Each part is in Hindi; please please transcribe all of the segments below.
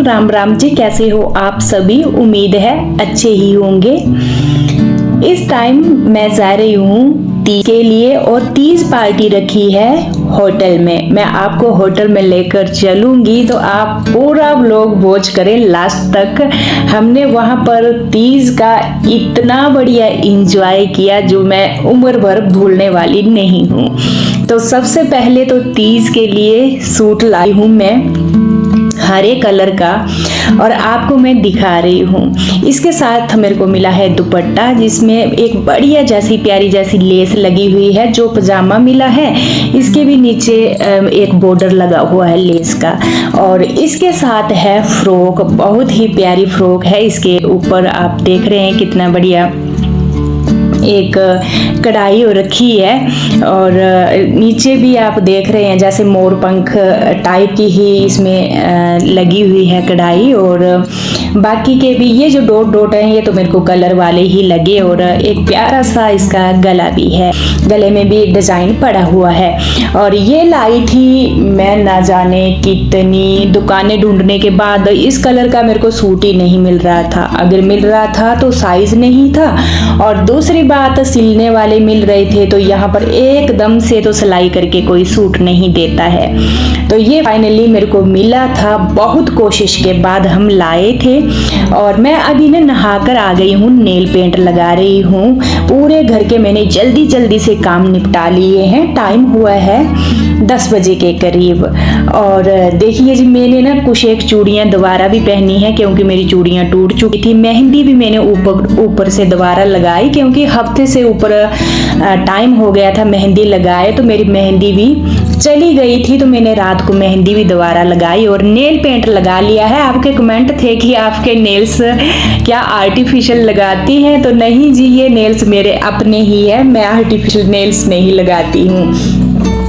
राम राम जी, कैसे हो आप सभी? उम्मीद है अच्छे ही होंगे। इस टाइम मैं जा रही हूँ तीज के लिए और तीज पार्टी रखी है होटल में। मैं आपको होटल में लेकर चलूंगी तो आप पूरा व्लॉग वॉच करें लास्ट तक। हमने वहां पर तीज का इतना बढ़िया एंजॉय किया जो मैं उम्र भर भूलने वाली नहीं हूँ। तो सबसे पहले तो तीज के लिए सूट लाई हूँ मैं हरे कलर का और आपको मैं दिखा रही हूँ। इसके साथ मेरे को मिला है दुपट्टा जिसमें एक बढ़िया जैसी प्यारी जैसी लेस लगी हुई है। जो पजामा मिला है इसके भी नीचे एक बॉर्डर लगा हुआ है लेस का। और इसके साथ है फ्रॉक, बहुत ही प्यारी फ्रॉक है। इसके ऊपर आप देख रहे हैं कितना बढ़िया एक कढ़ाई रखी है और नीचे भी आप देख रहे हैं जैसे मोर पंख टाइप की ही इसमें लगी हुई है कढ़ाई। और बाकी के भी ये जो डॉट डॉट हैं ये तो मेरे को कलर वाले ही लगे। और एक प्यारा सा इसका गला भी है, गले में भी एक डिजाइन पड़ा हुआ है। और ये लाई थी मैं ना जाने कितनी दुकानें ढूंढने के बाद। इस कलर का मेरे को सूट ही नहीं मिल रहा था, अगर मिल रहा था तो साइज नहीं था और दूसरी बात सिलने वाले मिल रहे थे तो यहाँ पर एकदम से तो सिलाई करके कोई सूट नहीं देता है। तो ये फाइनली मेरे को मिला था, बहुत कोशिश के बाद हम लाए थे। और मैं अभी ना नहाकर आ गई हूँ, नेल पेंट लगा रही हूँ। पूरे घर के मैंने जल्दी जल्दी से काम निपटा लिए हैं। टाइम हुआ है 10 बजे के करीब। और देखिए जी मैंने ना कुछ एक चूड़ियाँ दोबारा भी पहनी है क्योंकि मेरी चूड़ियाँ टूट चुकी थी। मेहंदी भी मैंने ऊपर से दोबारा लगाई क्योंकि हफ्ते से ऊपर टाइम हो गया था मेहंदी लगाए, तो मेरी मेहंदी भी चली गई थी। तो मैंने रात को मेहंदी भी दोबारा लगाई और नेल पेंट लगा लिया है। आपके कमेंट थे कि आपके नेल्स क्या आर्टिफिशियल लगाती हैं, तो नहीं जी, ये नेल्स मेरे अपने ही है, मैं आर्टिफिशियल नेल्स नहीं लगाती हूँ।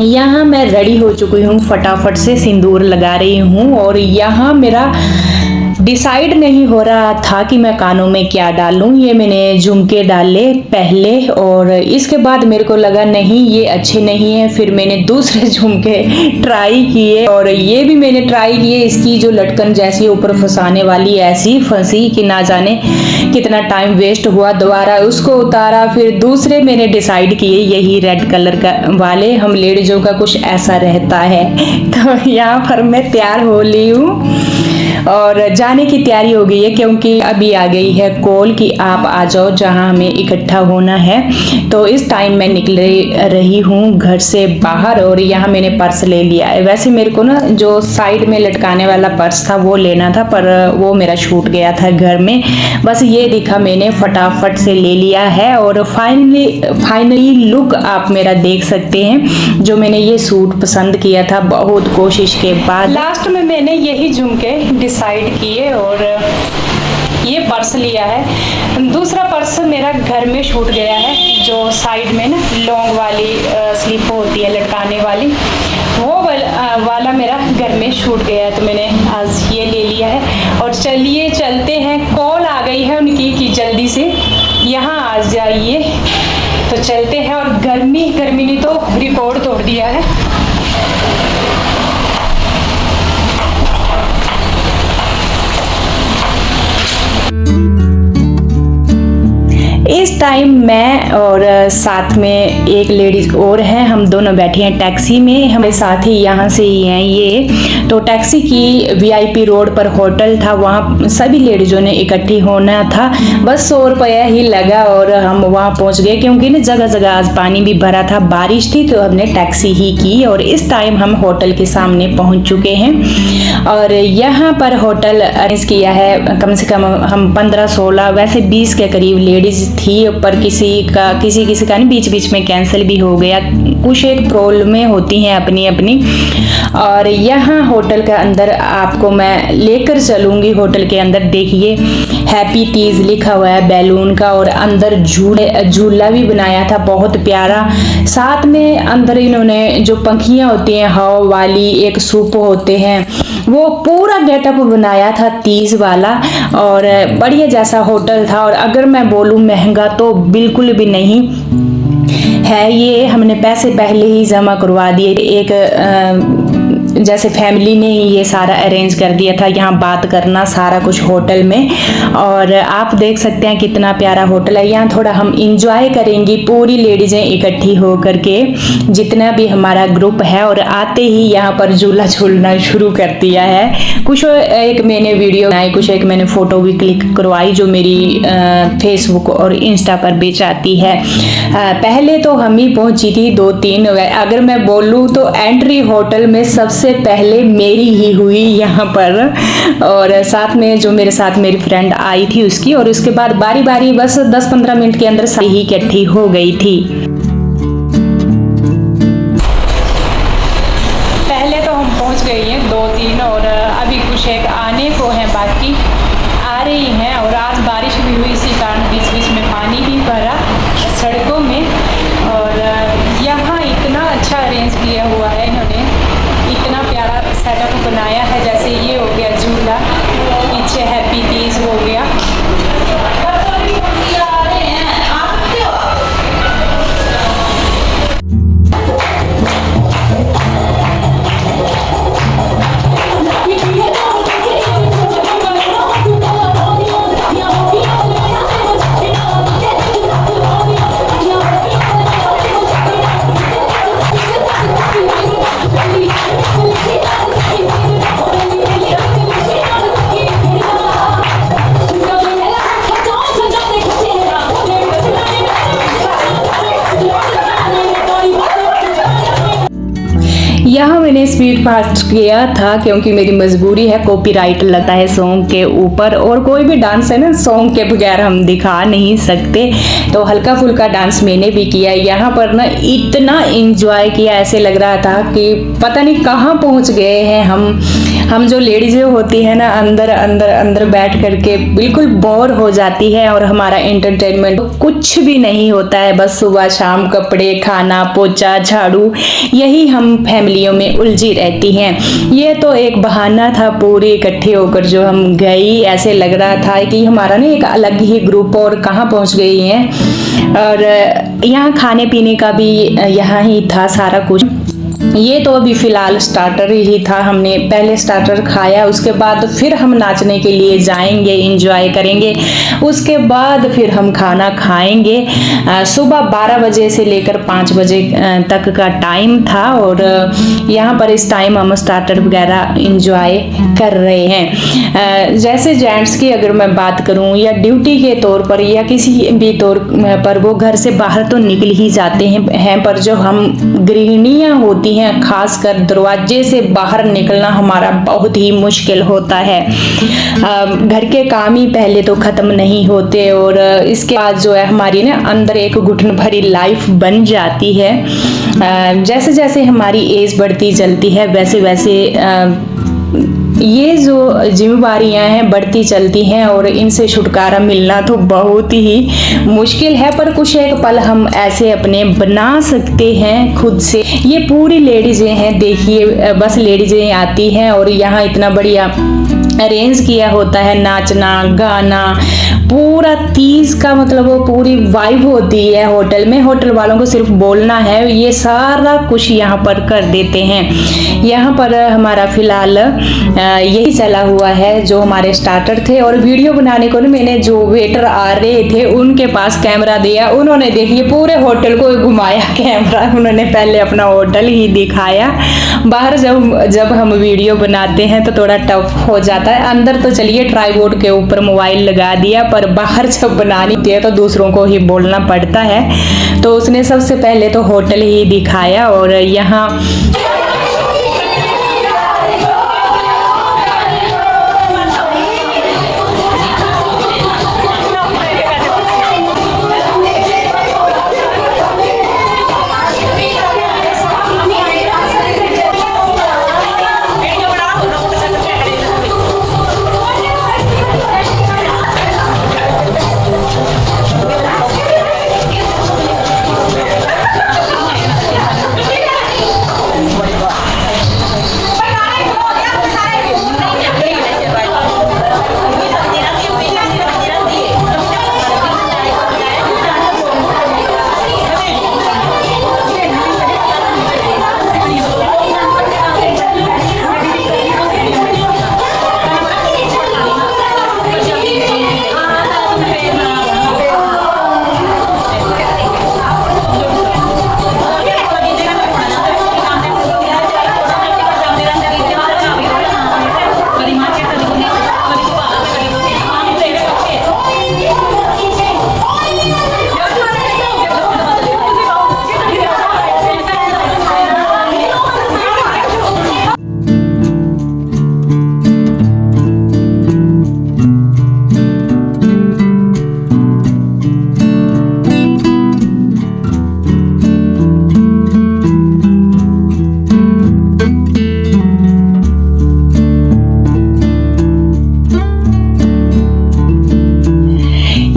यहाँ मैं रेडी हो चुकी हूँ, फटाफट से सिंदूर लगा रही हूँ। और यहाँ मेरा डिसाइड नहीं हो रहा था कि मैं कानों में क्या डालूं। ये मैंने झुमके डाले पहले और इसके बाद मेरे को लगा नहीं ये अच्छे नहीं है। फिर मैंने दूसरे झुमके ट्राई किए और ये भी मैंने ट्राई किए। इसकी जो लटकन जैसी ऊपर फंसाने वाली ऐसी फंसी कि ना जाने कितना टाइम वेस्ट हुआ। दोबारा उसको उतारा, फिर दूसरे मैंने डिसाइड किए यही रेड कलर का वाले। हम लेडीजों का कुछ ऐसा रहता है। तो यहाँ पर मैं तैयार हो ली हूँ और जाने की तैयारी हो गई है क्योंकि अभी आ गई है कॉल कि आप आ जाओ जहां हमें इकट्ठा होना है। तो इस टाइम मैं निकल रही हूँ घर से बाहर और यहाँ मैंने पर्स ले लिया है। वैसे मेरे को ना जो साइड में लटकाने वाला पर्स था वो लेना था पर वो मेरा छूट गया था घर में। बस ये दिखा, मैंने फटाफट से ले लिया है। और फाइनली लुक आप मेरा देख सकते हैं। जो मैंने ये सूट पसंद किया था बहुत कोशिश के बाद, लास्ट में मैंने यही झुमके डिसाइड किए और ये पर्स लिया है। दूसरा पर्स मेरा घर में छूट गया है, जो साइड में ना लॉन्ग वाली स्लिप होती है लटकाने वाली, वो वाला मेरा घर में छूट गया है। तो मैंने आज ये ले लिया है। और चलिए चलते हैं, कॉल आ गई है उनकी कि जल्दी से यहाँ आ जाइए। तो चलते हैं। और गर्मी ने तो रिकॉर्ड तोड़ दिया है। इस टाइम मैं और साथ में एक लेडीज और है, हम दोनों बैठे हैं टैक्सी में। हमारे साथ ही यहाँ से ही हैं ये। तो टैक्सी की VIP रोड पर होटल था, वहाँ सभी लेडीजों ने इकट्ठी होना था। बस 100 रुपया ही लगा और हम वहाँ पहुँच गए क्योंकि ना जगह जगह आज पानी भी भरा था, बारिश थी, तो हमने टैक्सी ही की। और इस टाइम हम होटल के सामने पहुँच चुके हैं। और यहाँ पर होटल अरेंज किया है, कम से कम हम 15-16 वैसे 20 के करीब लेडीज थी। पर किसी का नहीं, बीच में कैंसिल भी हो गया। कुछ एक प्रॉब्लमें होती हैं अपनी अपनी। और यहाँ होटल के अंदर आपको मैं लेकर चलूंगी। होटल के अंदर देखिए हैप्पी तीज लिखा हुआ है बैलून का और अंदर झूला भी बनाया था बहुत प्यारा। साथ में अंदर इन्होंने जो पंखियाँ होती हैं हवा वाली, एक सूप होते हैं, वो पूरा गेटअप बनाया था तीज वाला। और बढ़िया जैसा होटल था। और अगर मैं बोलूँ महंगा तो बिल्कुल भी नहीं है। ये हमने पैसे पहले ही जमा करवा दिए। एक जैसे फैमिली ने ही ये सारा अरेंज कर दिया था, यहाँ बात करना सारा कुछ होटल में। और आप देख सकते हैं कितना प्यारा होटल है। यहाँ थोड़ा हम इंजॉय करेंगे पूरी लेडीजें इकट्ठी हो करके, जितना भी हमारा ग्रुप है। और आते ही यहाँ पर झूला झूलना शुरू कर दिया है। कुछ एक मैंने वीडियो बनाई, कुछ एक मैंने फोटो भी क्लिक करवाई जो मेरी फेसबुक और इंस्टा पर बेच आती है। पहले तो हम ही पहुंची थी 2-3, अगर मैं बोलूँ तो एंट्री होटल में सबसे पहले मेरी ही हुई यहाँ पर, और साथ में जो मेरे साथ मेरी फ्रेंड आई थी उसकी, और उसके बाद बारी बारी बस 10-15 मिनट के अंदर सारी ही इकट्ठी हो गई थी। पहले तो हम पहुंच गए हैं 2-3, और अभी कुछ एक आने को है, बाकी आ रही हैं। और आज बारिश भी हुई, इसी कारण बीच बीच में पानी भी भरा सड़कों में। और यहाँ इतना अच्छा अरेंज किया हुआ है इन्होंने, इतना प्यारा सेटअप बनाया है। जैसे ये हो गया झूला, पीछे हैप्पी तीज हो गया। यहाँ मैंने स्पीड फास्ट किया था क्योंकि मेरी मजबूरी है, कॉपीराइट लगता है सॉन्ग के ऊपर, और कोई भी डांस है ना सॉन्ग के बगैर हम दिखा नहीं सकते। तो हल्का फुल्का डांस मैंने भी किया। यहाँ पर ना इतना एंजॉय किया, ऐसे लग रहा था कि पता नहीं कहाँ पहुँच गए हैं हम जो लेडीज होती है ना, अंदर अंदर अंदर बैठ करके बिल्कुल बोर हो जाती है, और हमारा एंटरटेनमेंट कुछ भी नहीं होता है। बस सुबह शाम कपड़े, खाना, पोछा, झाड़ू, यही हम फैमिलियों में उलझी रहती हैं। ये तो एक बहाना था पूरी इकट्ठे होकर जो हम गई। ऐसे लग रहा था कि हमारा ना एक अलग ही ग्रुप और कहाँ पहुँच गई हैं। और यहाँ खाने पीने का भी यहाँ ही था सारा कुछ। ये तो अभी फिलहाल स्टार्टर ही था, हमने पहले स्टार्टर खाया, उसके बाद फिर हम नाचने के लिए जाएंगे, एंजॉय करेंगे, उसके बाद फिर हम खाना खाएंगे। सुबह 12 बजे से लेकर 5 बजे तक का टाइम था, और यहाँ पर इस टाइम हम स्टार्टर वगैरह एंजॉय कर रहे हैं। जैसे जेंट्स की अगर मैं बात करूँ या ड्यूटी के तौर पर या किसी भी तौर पर, वो घर से बाहर तो निकल ही जाते हैं, पर जो हम गृहिणियाँ होती हैं, खासकर दरवाजे से बाहर निकलना हमारा बहुत ही मुश्किल होता है। घर के काम ही पहले तो खत्म नहीं होते, और इसके बाद जो है हमारी ना अंदर एक घुटन भरी लाइफ बन जाती है। जैसे जैसे हमारी एज बढ़ती चलती है, वैसे वैसे ये जो जिम्मेदारियां हैं बढ़ती चलती हैं, और इनसे छुटकारा मिलना तो बहुत ही मुश्किल है। पर कुछ एक पल हम ऐसे अपने बना सकते हैं खुद से। ये पूरी लेडीजें हैं, देखिए बस लेडीजें आती हैं, और यहाँ इतना बढ़िया अरेंज किया होता है, नाचना गाना, पूरा तीज का मतलब वो पूरी वाइब होती है होटल में। होटल वालों को सिर्फ बोलना है, ये सारा कुछ यहाँ पर कर देते हैं। यहाँ पर हमारा फिलहाल यही चला हुआ है जो हमारे स्टार्टर थे। और वीडियो बनाने को ना मैंने जो वेटर आ रहे थे उनके पास कैमरा दिया, उन्होंने देखिए पूरे होटल को घुमाया कैमरा, उन्होंने पहले अपना होटल ही दिखाया। बाहर जब हम वीडियो बनाते हैं तो थोड़ा टफ हो जाता है, अंदर तो चलिए ट्राइपॉड के ऊपर मोबाइल लगा दिया, पर बाहर जब बनानी होती है तो दूसरों को ही बोलना पड़ता है। तो उसने सबसे पहले तो होटल ही दिखाया, और यहाँ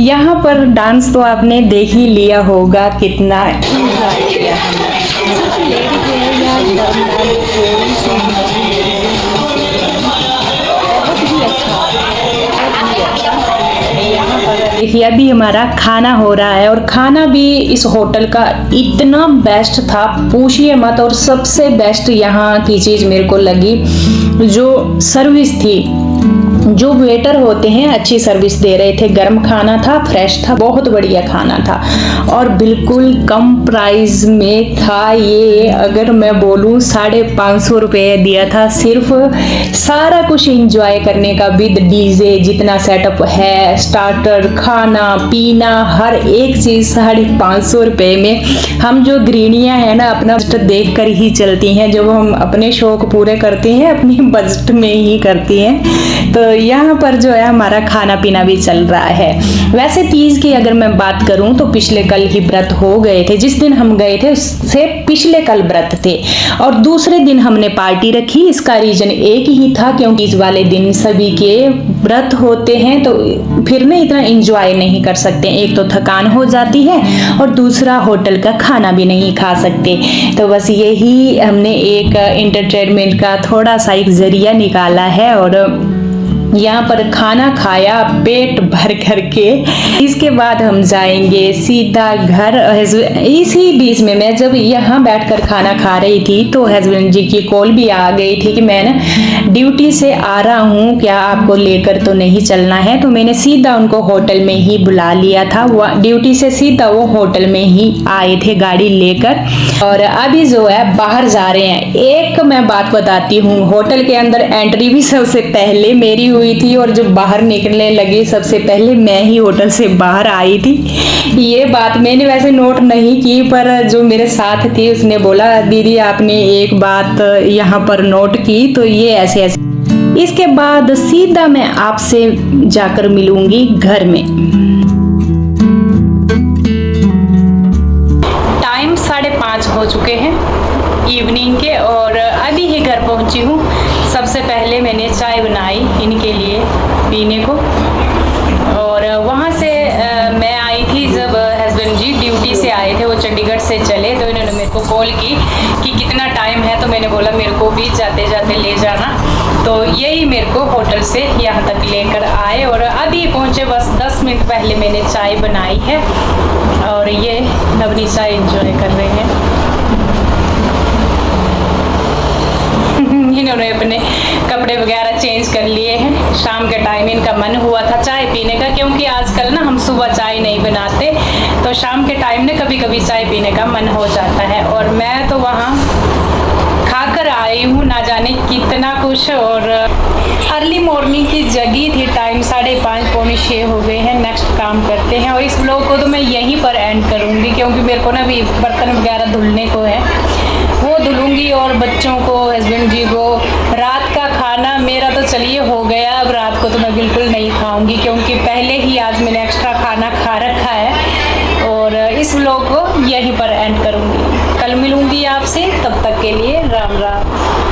यहाँ पर डांस तो आपने देख ही लिया होगा, कितना enjoy किया हमने। देखिए अभी हमारा खाना हो रहा है और खाना भी इस होटल का इतना बेस्ट था, पूछिए मत। और सबसे बेस्ट यहाँ की चीज़ मेरे को लगी जो सर्विस थी, जो वेटर होते हैं अच्छी सर्विस दे रहे थे, गर्म खाना था, फ्रेश था, बहुत बढ़िया खाना था और बिल्कुल कम प्राइस में था। ये अगर मैं बोलूँ 550 रुपये दिया था सिर्फ सारा कुछ एंजॉय करने का, विद डीजे जितना सेटअप है, स्टार्टर, खाना पीना, हर एक चीज़ 550 रुपये में। हम जो गृहिणियाँ हैं ना अपना बजट देख कर ही चलती हैं, जब हम अपने शौक पूरे करते हैं अपनी बजट में ही करती हैं। तो यहाँ पर जो है हमारा खाना पीना भी चल रहा है। वैसे तीज की अगर मैं बात करूँ तो पिछले कल ही व्रत हो गए थे, जिस दिन हम गए थे उससे पिछले कल व्रत थे और दूसरे दिन हमने पार्टी रखी। इसका रीजन एक ही था क्योंकि इस वाले दिन सभी के व्रत होते हैं तो फिर ना इतना एंजॉय नहीं कर सकते, एक तो थकान हो जाती है और दूसरा होटल का खाना भी नहीं खा सकते। तो बस यही हमने एक एंटरटेनमेंट का थोड़ा सा एक जरिया निकाला है और यहाँ पर खाना खाया पेट भर करके। इसके बाद हम जाएंगे सीधा घर। इसी बीच में मैं जब यहाँ बैठकर खाना खा रही थी तो हस्बैंड जी की कॉल भी आ गई थी कि मैं ना ड्यूटी से आ रहा हूँ, क्या आपको लेकर तो नहीं चलना है। तो मैंने सीधा उनको होटल में ही बुला लिया था, वो ड्यूटी से सीधा वो होटल में ही आए थे गाड़ी लेकर और अभी जो है बाहर जा रहे हैं। एक मैं बात बताती हूँ, होटल के अंदर एंट्री भी सबसे पहले मेरी हुई थी और जब बाहर निकलने लगी सबसे पहले मैं ही होटल से बाहर आई थी। ये बात मैंने वैसे नोट नहीं की पर जो मेरे साथ थी उसने बोला दीदी आपने एक बात यहाँ पर नोट की, तो ये ऐसे ऐसे। इसके बाद सीधा मैं आपसे जाकर मिलूंगी घर में। टाइम 5:30 हो चुके हैं इवनिंग के और अभी ही घर पहुंची हूँ। सबसे पहले मैंने चाय बनाई इनके लिए पीने को और वहाँ से मैं आई थी जब हस्बैंड जी ड्यूटी से आए थे, वो चंडीगढ़ से चले तो इन्होंने मेरे को कॉल की कि कितना टाइम है, तो मैंने बोला मेरे को भी जाते जाते ले जाना। तो यही मेरे को होटल से यहाँ तक लेकर आए और अभी पहुँचे, बस 10 मिनट पहले मैंने चाय बनाई है और ये नवनी चाय एंजॉय कर रहे हैं। इन्होंने अपने कपड़े वगैरह चेंज कर लिए हैं, शाम के टाइम इनका मन हुआ था चाय पीने का, क्योंकि आजकल ना हम सुबह चाय नहीं बनाते तो शाम के टाइम ना कभी कभी चाय पीने का मन हो जाता है। और मैं तो वहाँ खाकर आई हूँ ना जाने कितना कुछ और अर्ली मॉर्निंग की जगी थी, टाइम 5:30 पौने 6 हो गए हैं। नेक्स्ट काम करते हैं और इस ब्लॉग को तो मैं यहीं पर एंड करूँगी क्योंकि मेरे को ना भी बर्तन वगैरह धुलने को है, वो धुलूंगी और बच्चों को हस्बैंड जी को। रात का खाना मेरा तो चलिए हो गया, अब रात को तो मैं बिल्कुल नहीं खाऊंगी क्योंकि पहले ही आज मैंने एक्स्ट्रा खाना खा रखा है और इस व्लॉग को यहीं पर एंड करूंगी। कल मिलूंगी आपसे, तब तक के लिए राम राम।